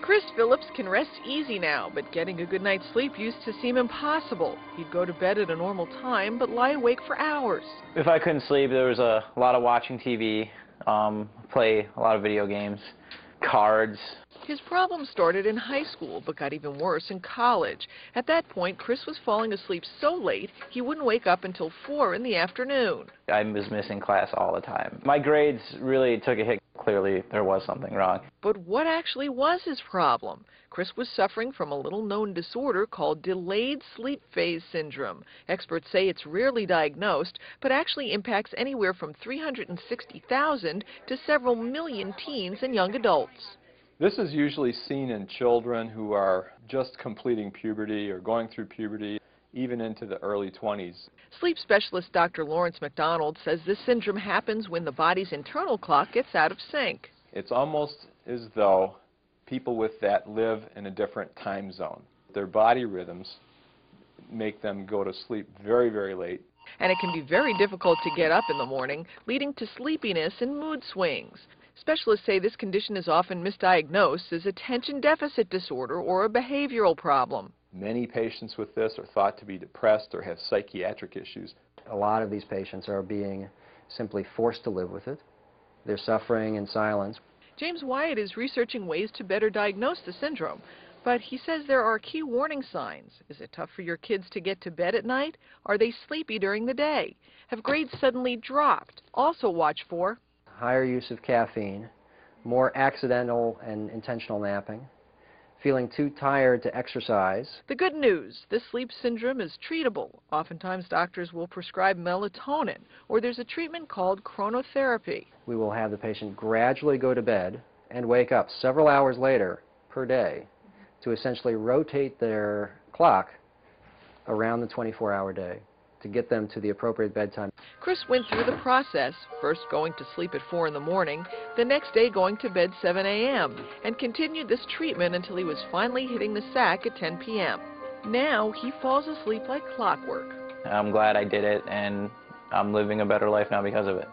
Chris Phillips can rest easy now, but getting a good night's sleep used to seem impossible. He'd go to bed at a normal time, but lie awake for hours. If I couldn't sleep, there was a lot of watching TV, play a lot of video games, cards. His problem started in high school, but got even worse in college. At that point, Chris was falling asleep so late, he wouldn't wake up until 4 in the afternoon. I was missing class all the time. My grades really took a hit. Clearly, there was something wrong. But what actually was his problem? Chris was suffering from a little-known disorder called delayed sleep phase syndrome. Experts say it's rarely diagnosed, but actually impacts anywhere from 360,000 to several million teens and young adults. This is usually seen in children who are just completing puberty or going through puberty, even into the early 20s. Sleep specialist Dr. Lawrence McDonald says this syndrome happens when the body's internal clock gets out of sync. It's almost as though people with that live in a different time zone. Their body rhythms make them go to sleep very, very late. And it can be very difficult to get up in the morning, leading to sleepiness and mood swings. Specialists say this condition is often misdiagnosed as attention deficit disorder or a behavioral problem. Many patients with this are thought to be depressed or have psychiatric issues. A lot of these patients are being simply forced to live with it. They're suffering in silence. James Wyatt is researching ways to better diagnose the syndrome, but he says there are key warning signs. Is it tough for your kids to get to bed at night? Are they sleepy during the day? Have grades suddenly dropped? Also watch for higher use of caffeine, more accidental and intentional napping, feeling too tired to exercise. The good news, this sleep syndrome is treatable. Oftentimes doctors will prescribe melatonin, or there's a treatment called chronotherapy. We will have the patient gradually go to bed and wake up several hours later per day to essentially rotate their clock around the 24-hour day to get them to the appropriate bedtime. Chris went through the process, first going to sleep at 4 in the morning, the next day going to bed 7 a.m., and continued this treatment until he was finally hitting the sack at 10 p.m. Now he falls asleep like clockwork. I'm glad I did it, and I'm living a better life now because of it.